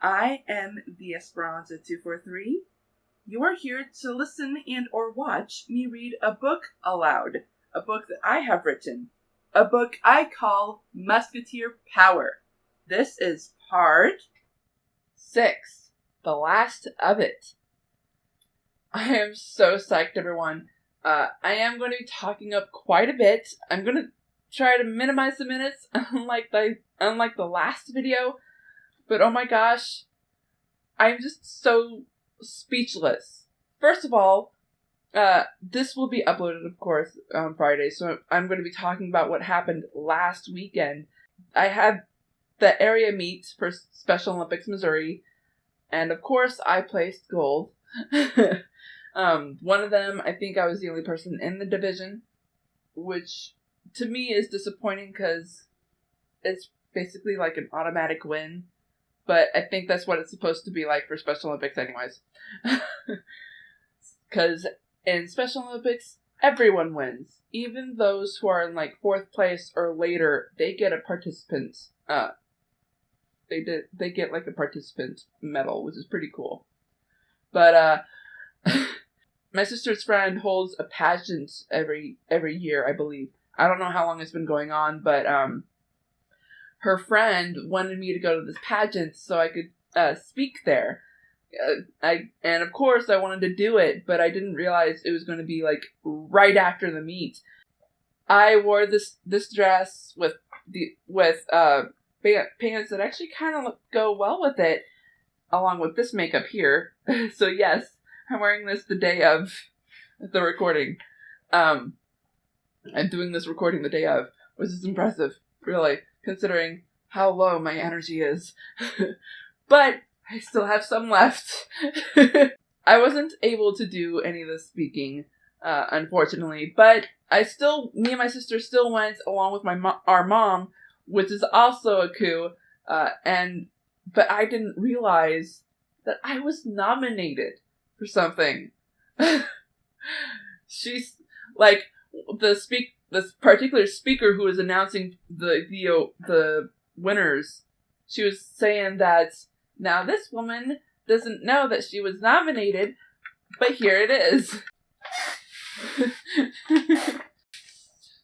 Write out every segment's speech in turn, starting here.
I am the Esperanza 243. You are here to listen and or watch me read a book aloud. A book that I have written. A book I call Musketeer Power. This is part 6. The last of it. I am so psyched, everyone. I am going to be talking up quite a bit. I'm going to try to minimize the minutes, unlike the last video. But oh my gosh, I'm just so speechless. First of all, this will be uploaded, of course, on Friday, so I'm going to be talking about what happened last weekend. I had the area meet for Special Olympics Missouri, and of course, I placed gold. One of them, I think I was the only person in the division, which to me is disappointing because it's basically like an automatic win. But I think that's what it's supposed to be like for Special Olympics anyways. Because in Special Olympics, everyone wins. Even those who are in like 4th place or later, they get a participant, they get like a participant medal, which is pretty cool. But, my sister's friend holds a pageant every year, I believe. I don't know how long it's been going on, but, her friend wanted me to go to this pageant so I could speak there. And of course I wanted to do it, but I didn't realize it was going to be like right after the meet. I wore this dress with pants that actually kind of go well with it, along with this makeup here. So yes, I'm wearing this the day of the recording. I'm doing this recording the day of, which is impressive, really, considering how low my energy is. But I still have some left. I wasn't able to do any of the speaking, unfortunately, but me and my sister still went along with our mom, which is also a coup, but I didn't realize that I was nominated for something. She's like this particular speaker who was announcing the winners. She was saying that now this woman doesn't know that she was nominated, but here it is.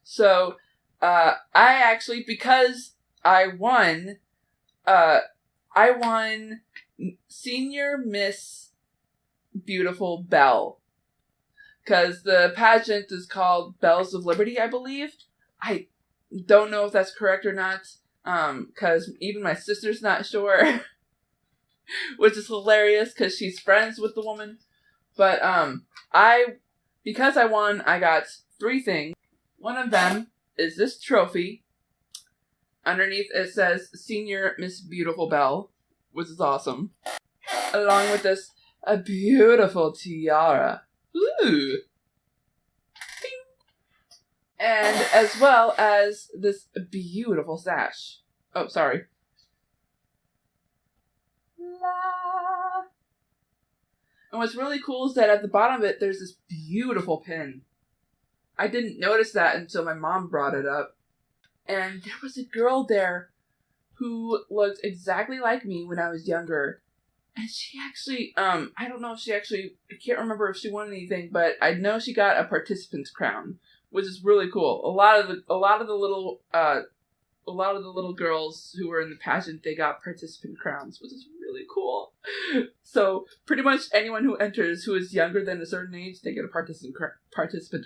So, I actually, because I won Senior Miss Beautiful Belle. Because the pageant is called Bells of Liberty, I believe. I don't know if that's correct or not. Because even my sister's not sure. Which is hilarious because she's friends with the woman. But, because I won, I got 3 things. One of them is this trophy. Underneath it says Senior Miss Beautiful Belle, which is awesome. Along with this, a beautiful tiara. Ooh. Bing. And as well as this beautiful sash. Oh, sorry. La. And what's really cool is that at the bottom of it, there's this beautiful pin. I didn't notice that until my mom brought it up. And there was a girl there who looked exactly like me when I was younger. And she actually, I don't know if I can't remember if she won anything, but I know she got a participant's crown, which is really cool. A lot of the little girls who were in the pageant, they got participant crowns, which is really cool. So pretty much anyone who enters who is younger than a certain age, they get a participant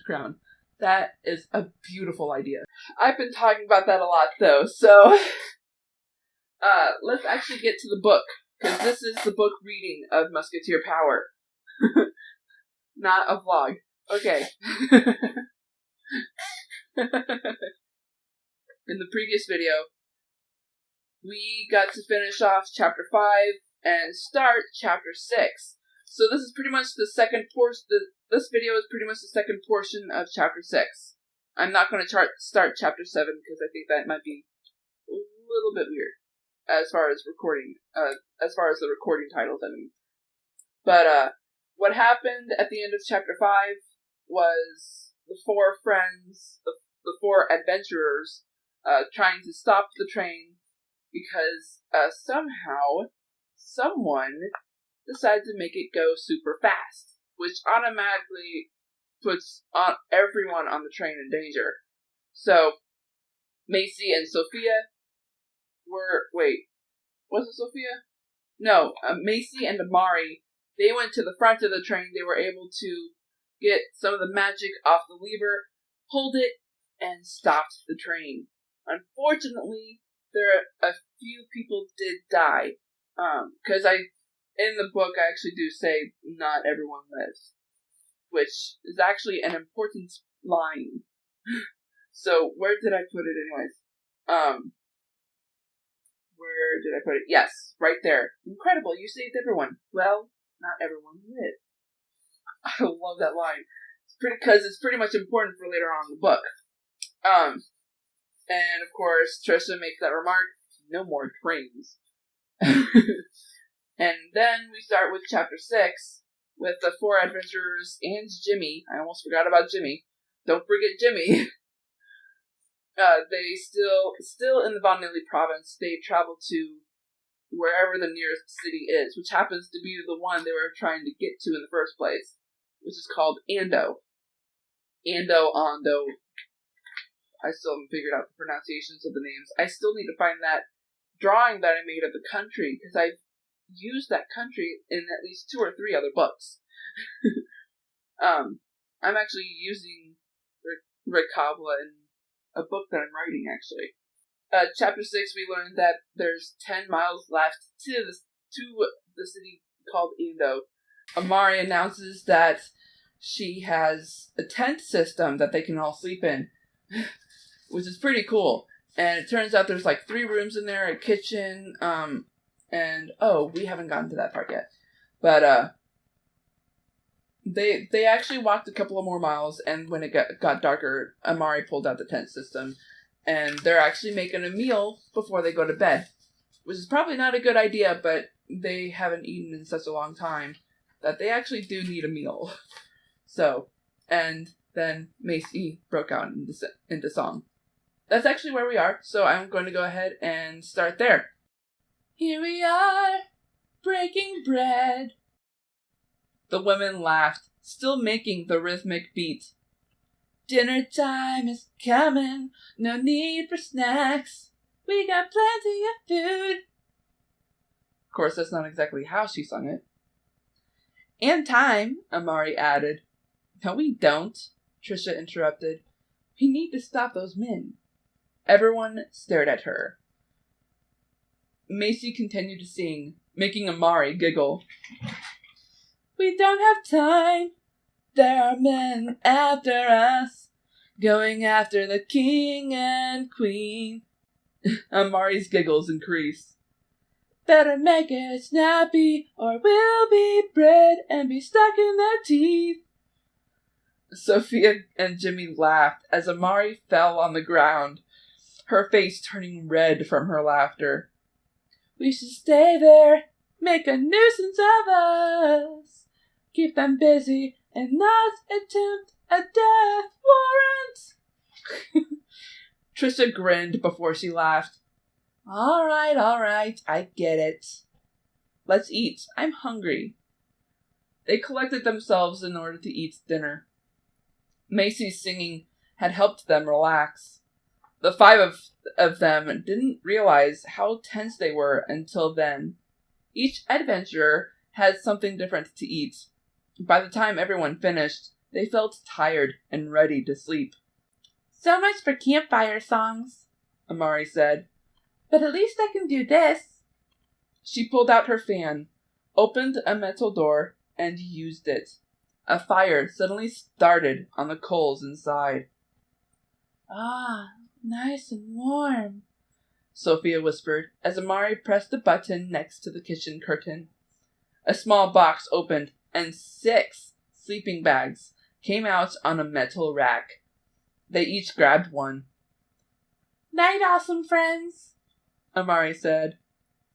crown. That is a beautiful idea. I've been talking about that a lot though, so let's actually get to the book. Because this is the book reading of Musketeer Power. Not a vlog. Okay. In the previous video, we got to finish off Chapter 5 and start Chapter 6. So this is pretty much the second portion. This video is pretty much the second portion of Chapter 6. I'm not going to start Chapter 7 because I think that might be a little bit weird. As far as the recording titles, I mean. But, what happened at the end of Chapter 5 was the 4 friends, the 4 adventurers, trying to stop the train because, somehow, someone decided to make it go super fast, which automatically puts everyone on the train in danger. So, Macy and Sophia was it Sophia? No, Macy and Amari, they went to the front of the train. They were able to get some of the magic off the lever, pulled it, and stopped the train. Unfortunately, a few people did die. Because in the book, I actually do say not everyone lives, which is actually an important line. So, where did I put it anyways? Where did I put it? Yes, right there. Incredible, you saved everyone. Well, not everyone lived. I love that line. Because it's pretty much important for later on in the book. And of course, Trisha makes that remark, no more trains. And then we start with chapter 6, with the 4 adventurers and Jimmy. I almost forgot about Jimmy. Don't forget Jimmy. They still in the Von Lilly province, they travel to wherever the nearest city is, which happens to be the one they were trying to get to in the first place, which is called Ando. Ando. I still haven't figured out the pronunciations of the names. I still need to find that drawing that I made of the country, because I've used that country in at least 2 or 3 other books. I'm actually using Rekavla in a book that I'm writing, actually. Chapter 6, we learned that there's 10 miles left to the city called Ando. Amari announces that she has a tent system that they can all sleep in, which is pretty cool. And it turns out there's like 3 rooms in there, a kitchen, and we haven't gotten to that part yet. But they actually walked a couple of more miles, and when it got darker, Amari pulled out the tent system, and they're actually making a meal before they go to bed, which is probably not a good idea, but they haven't eaten in such a long time that they actually do need a meal. So, and then Macy broke out into song. That's actually where we are, so I'm going to go ahead and start there. Here we are, breaking bread. The women laughed, still making the rhythmic beat. Dinner time is coming, no need for snacks. We got plenty of food. Of course, that's not exactly how she sung it. And time, Amari added. No, we don't, Trisha interrupted. We need to stop those men. Everyone stared at her. Macy continued to sing, making Amari giggle. We don't have time. There are men after us, going after the king and queen. Amari's giggles increased. Better make it snappy, or we'll be bred and be stuck in their teeth. Sophia and Jimmy laughed as Amari fell on the ground, her face turning red from her laughter. We should stay there, make a nuisance of us, keep them busy and not attempt a death warrant. Trisha grinned before she laughed. All right, I get it. Let's eat. I'm hungry. They collected themselves in order to eat dinner. Macy's singing had helped them relax. The 5 of them didn't realize how tense they were until then. Each adventurer had something different to eat. By the time everyone finished, they felt tired and ready to sleep. So much for campfire songs, Amari said. But at least I can do this. She pulled out her fan, opened a metal door, and used it. A fire suddenly started on the coals inside. Ah, nice and warm, Sophia whispered as Amari pressed the button next to the kitchen curtain. A small box opened, and 6 sleeping bags came out on a metal rack. They each grabbed one. Night, awesome friends, Amari said.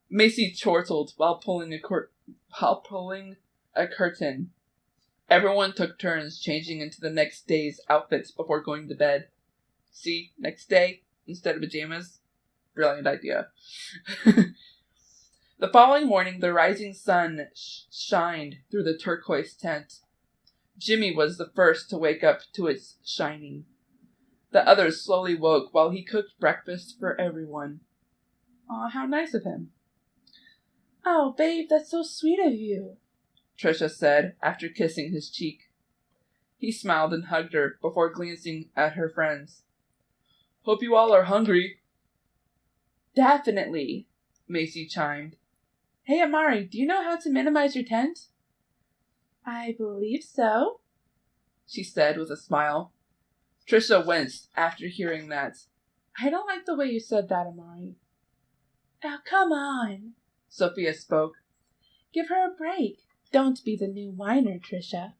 Macy chortled while pulling a curtain. Everyone took turns changing into the next day's outfits before going to bed. See, next day, instead of pajamas. Brilliant idea. The following morning, the rising sun shined through the turquoise tent. Jimmy was the first to wake up to its shining. The others slowly woke while he cooked breakfast for everyone. Aw, how nice of him. Oh, babe, that's so sweet of you, Trisha said after kissing his cheek. He smiled and hugged her before glancing at her friends. Hope you all are hungry. Definitely, Macy chimed. Hey, Amari, do you know how to minimize your tent? I believe so, she said with a smile. Trisha winced after hearing that. I don't like the way you said that, Amari. Oh, come on, Sophia spoke. Give her a break. Don't be the new whiner, Trisha.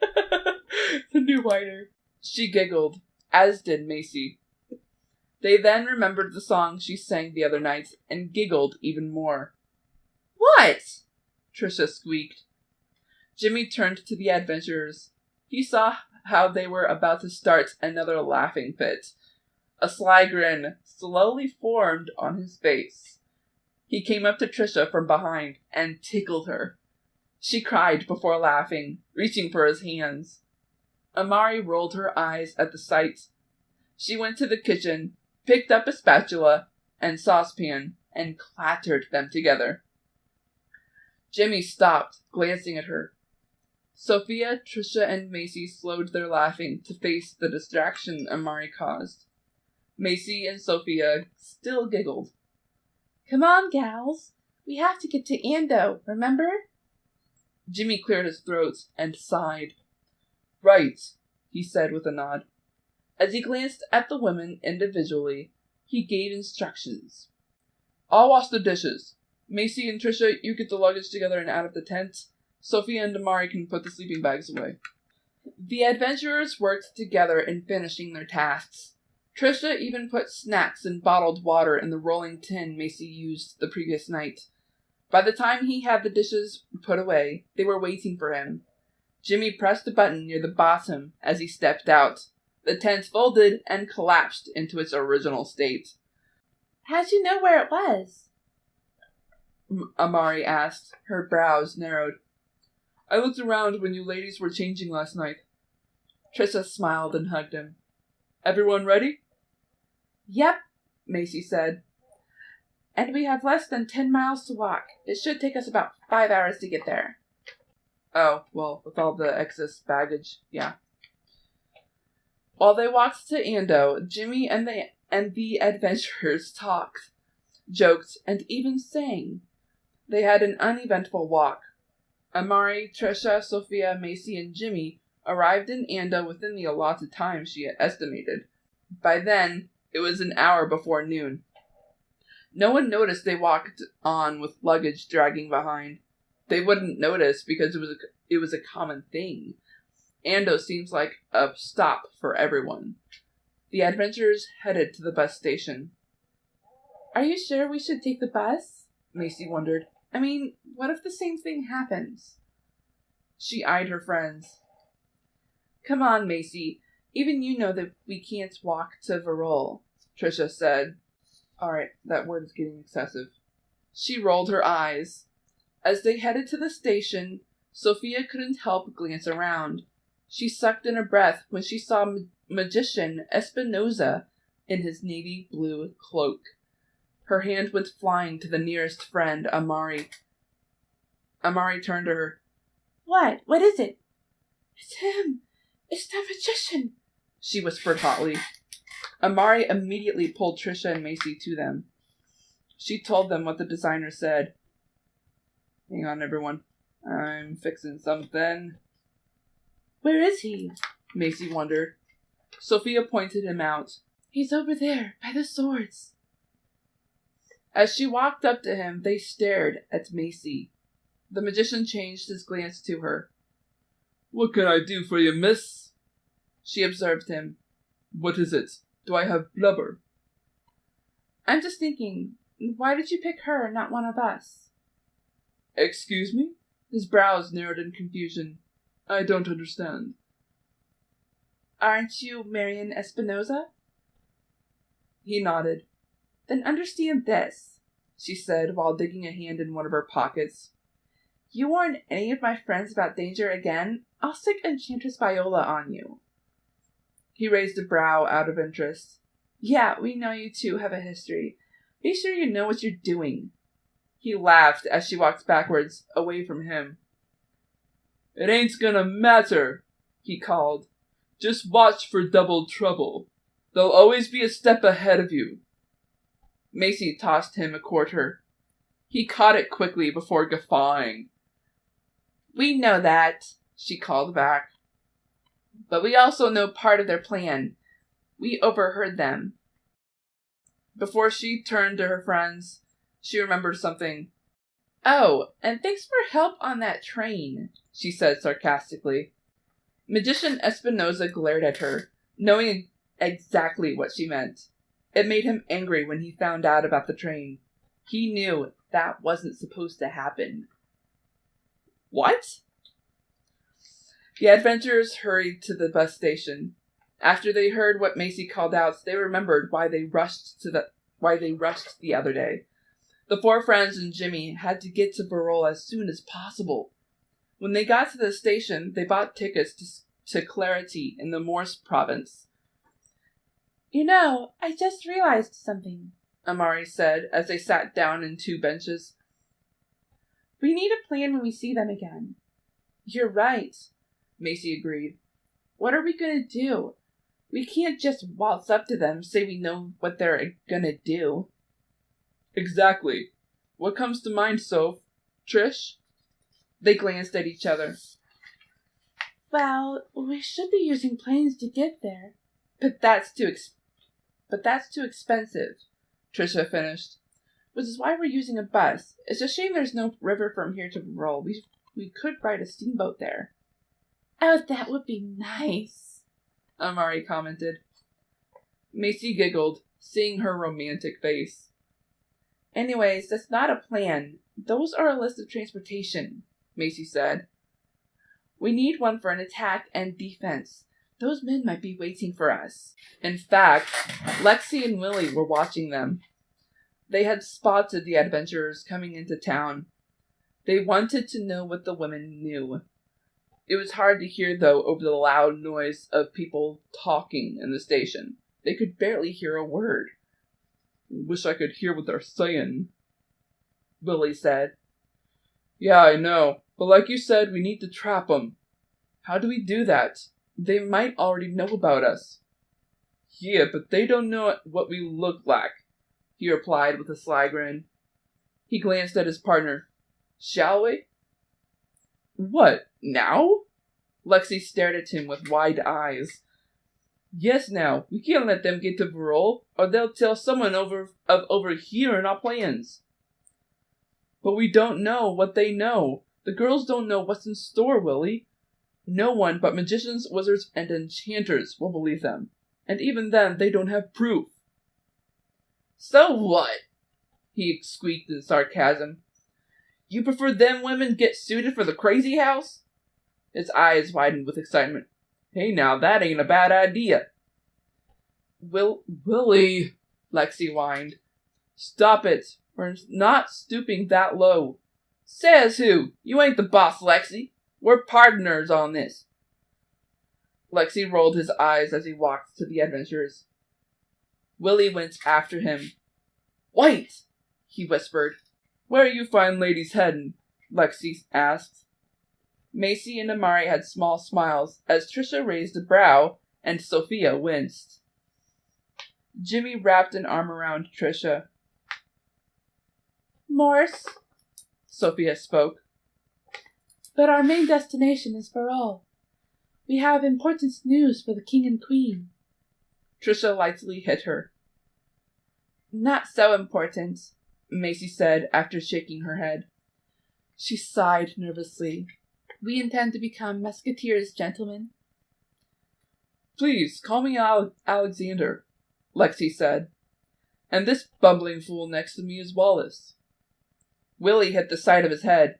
The new whiner. She giggled, as did Macy. They then remembered the song she sang the other night and giggled even more. What? Trisha squeaked. Jimmy turned to the adventurers. He saw how they were about to start another laughing fit. A sly grin slowly formed on his face. He came up to Trisha from behind and tickled her. She cried before laughing, reaching for his hands. Amari rolled her eyes at the sight. She went to the kitchen, picked up a spatula and saucepan, and clattered them together. Jimmy stopped, glancing at her. Sophia, Trisha, and Macy slowed their laughing to face the distraction Amari caused. Macy and Sophia still giggled. Come on, gals. We have to get to Ando, remember? Jimmy cleared his throat and sighed. Right, he said with a nod. As he glanced at the women individually, he gave instructions. I'll wash the dishes. Macy and Trisha, you get the luggage together and out of the tent. Sophia and Amari can put the sleeping bags away. The adventurers worked together in finishing their tasks. Trisha even put snacks and bottled water in the rolling tin Macy used the previous night. By the time he had the dishes put away, they were waiting for him. Jimmy pressed a button near the bottom as he stepped out. The tent folded and collapsed into its original state. How'd you know where it was? Amari asked, her brows narrowed. I looked around when you ladies were changing last night. Trisha smiled and hugged him. Everyone ready? Yep, Macy said. And we have less than 10 miles to walk. It should take us about 5 hours to get there. Oh, well, with all the excess baggage, yeah. While they walked to Ando, Jimmy and the adventurers talked, joked, and even sang. They had an uneventful walk. Amari, Trisha, Sophia, Macy, and Jimmy arrived in Ando within the allotted time she had estimated. By then, it was an hour before noon. No one noticed they walked on with luggage dragging behind. They wouldn't notice because it was a common thing. Ando seems like a stop for everyone. The adventurers headed to the bus station. Are you sure we should take the bus? Macy wondered. I mean, what if the same thing happens? She eyed her friends. Come on, Macy. Even you know that we can't walk to Verol, Trisha said. Alright, that word is getting excessive. She rolled her eyes. As they headed to the station, Sophia couldn't help glance around. She sucked in a breath when she saw magician Espinosa in his navy blue cloak. Her hand went flying to the nearest friend, Amari. Amari turned to her. What? What is it? It's him! It's the magician! She whispered hotly. Amari immediately pulled Trisha and Macy to them. She told them what the designer said. Hang on, everyone. I'm fixing something. Where is he? Macy wondered. Sophia pointed him out. He's over there, by the swords. As she walked up to him, they stared at Macy. The magician changed his glance to her. What can I do for you, miss? She observed him. What is it? Do I have blubber? I'm just thinking, why did you pick her and not one of us? Excuse me? His brows narrowed in confusion. I don't understand. Aren't you Marian Espinosa? He nodded. Then understand this. she said while digging a hand in one of her pockets. You warn any of my friends about danger again, I'll stick Enchantress Viola on you. He raised a brow out of interest. Yeah, we know you two have a history. Be sure you know what you're doing. He laughed as she walked backwards, away from him. It ain't gonna matter, he called. Just watch for double trouble. They'll always be a step ahead of you. Macy tossed him a quarter. He caught it quickly before guffawing. We know that, she called back. But we also know part of their plan. We overheard them. Before she turned to her friends, she remembered something. Oh, and thanks for help on that train, she said sarcastically. Magician Espinosa glared at her, knowing exactly what she meant. It made him angry when he found out about the train. He knew that wasn't supposed to happen. What? The adventurers hurried to the bus station. After they heard what Macy called out, they remembered why they rushed the other day. The four friends and Jimmy had to get to Verol as soon as possible. When they got to the station, they bought tickets to Clarity in the Morse province. You know, I just realized something, Amari said as they sat down in two benches. We need a plan when we see them again. You're right, Macy agreed. What are we going to do? We can't just waltz up to them, say we know what they're going to do. Exactly. What comes to mind, Soph? Trish? They glanced at each other. Well, we should be using planes to get there. But that's too expensive, Trisha finished. Which is why we're using a bus. It's a shame there's no river from here to Verol. We could ride a steamboat there. Oh, that would be nice, Amari commented. Macy giggled, seeing her romantic face. Anyways, that's not a plan. Those are a list of transportation, Macy said. We need one for an attack and defense. Those men might be waiting for us. In fact, Lexi and Willie were watching them. They had spotted the adventurers coming into town. They wanted to know what the women knew. It was hard to hear, though, over the loud noise of people talking in the station. They could barely hear a word. Wish I could hear what they're saying, Willie said. Yeah, I know. But like you said, we need to trap them. How do we do that? They might already know about us. Yeah, but they don't know what we look like, he replied with a sly grin. He glanced at his partner. Shall we? What, now? Lexi stared at him with wide eyes. Yes, now. We can't let them get to Verol, or they'll tell someone of overhear in our plans. But we don't know what they know. The girls don't know what's in store, Willie. No one but magicians, wizards, and enchanters will believe them. And even then, they don't have proof. So what? He squeaked in sarcasm. You prefer them women get suited for the crazy house? His eyes widened with excitement. Hey now, that ain't a bad idea. Willie, Lexi whined. Stop it. We're not stooping that low. Says who? You ain't the boss, Lexi. We're partners on this. Lexi rolled his eyes as he walked to the adventurers. Willie went after him. Wait, he whispered. Where you fine ladies headin'? Lexi asked. Macy and Amari had small smiles as Trisha raised a brow and Sophia winced. Jimmy wrapped an arm around Trisha. Morse, Sophia spoke. But our main destination is Verol. We have important news for the king and queen. Trisha lightly hit her. Not so important, Macy said after shaking her head. She sighed nervously. We intend to become Musketeers, gentlemen. Please, call me Alexander, Lexi said. And this bumbling fool next to me is Wallace. Willie hit the side of his head.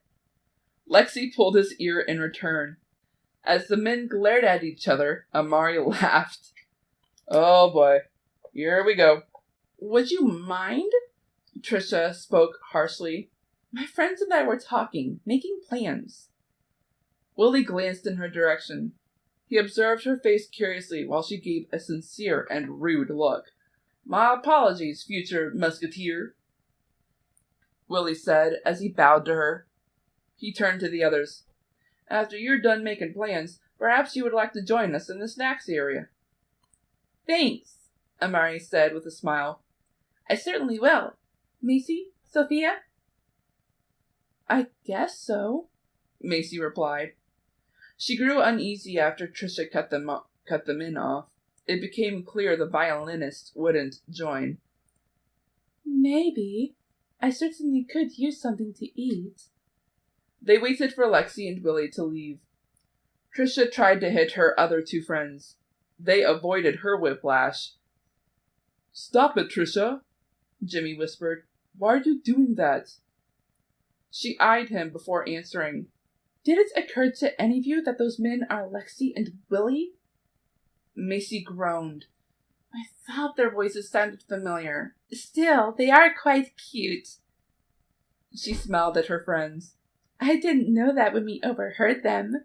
Lexi pulled his ear in return. As the men glared at each other, Amari laughed. Oh boy, here we go. Would you mind? Trisha spoke harshly. My friends and I were talking, making plans. Willie glanced in her direction. He observed her face curiously while she gave a sincere and rude look. My apologies, future musketeer, Willie said as he bowed to her. He turned to the others. After you're done making plans, perhaps you would like to join us in the snacks area. Thanks, Amari said with a smile. I certainly will. Macy? Sophia? I guess so, Macy replied. She grew uneasy after Trisha cut them in off. It became clear the violinist wouldn't join. Maybe. I certainly could use something to eat. They waited for Lexi and Willie to leave. Trisha tried to hit her other two friends. They avoided her whiplash. Stop it, Trisha, Jimmy whispered. Why are you doing that? She eyed him before answering. Did it occur to any of you that those men are Lexi and Willie? Macy groaned. I thought their voices sounded familiar. Still, they are quite cute. She smiled at her friends. I didn't know that when we overheard them.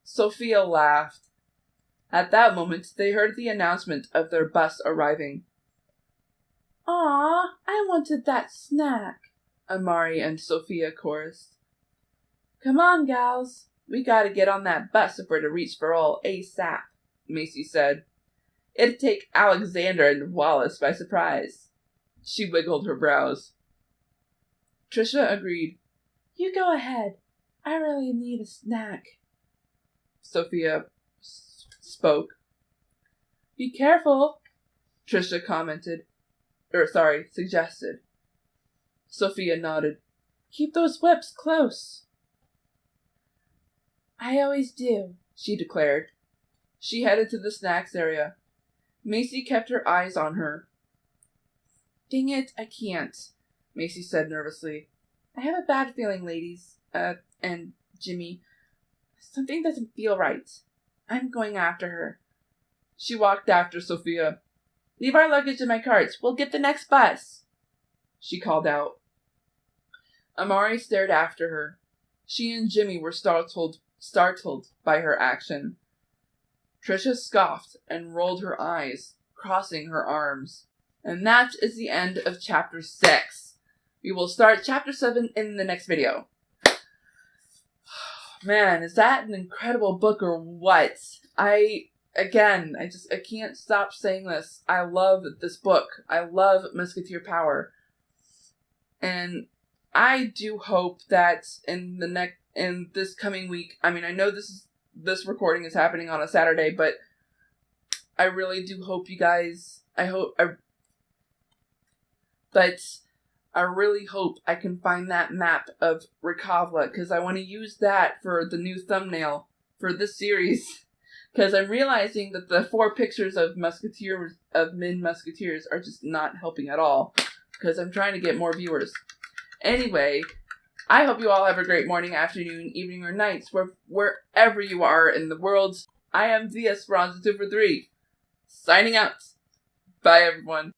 Sophia laughed. At that moment, they heard the announcement of their bus arriving. Aw, I wanted that snack, Amari and Sophia chorused. Come on, gals. We gotta get on that bus if we're to reach Verol ASAP, Macy said. It'd take Alexander and Wallace by surprise. She wiggled her brows. Trisha agreed. You go ahead. I really need a snack. Sophia spoke. Be careful, Trisha suggested. Sophia nodded. Keep those whips close. I always do, she declared. She headed to the snacks area. Macy kept her eyes on her. Dang it, I can't, Macy said nervously. I have a bad feeling, ladies, and Jimmy. Something doesn't feel right. I'm going after her. She walked after Sophia. Leave our luggage in my carts. We'll get the next bus, she called out. Amari stared after her. She and Jimmy were startled by her action. Trisha scoffed and rolled her eyes, crossing her arms. And that is the end of Chapter 6. We will start Chapter 7 in the next video. Man, is that an incredible book or what? I can't stop saying this. I love this book. I love Musketeer Power. And I do hope that in this coming week, I mean, I know this recording is happening on a Saturday, but I really do hope you guys, I really hope I can find that map of Rekavla, because I want to use that for the new thumbnail for this series. Because I'm realizing that the 4 pictures of men Musketeers are just not helping at all. Because I'm trying to get more viewers. Anyway, I hope you all have a great morning, afternoon, evening, or nights, wherever you are in the world. I am the Esperanza 243, signing out. Bye, everyone.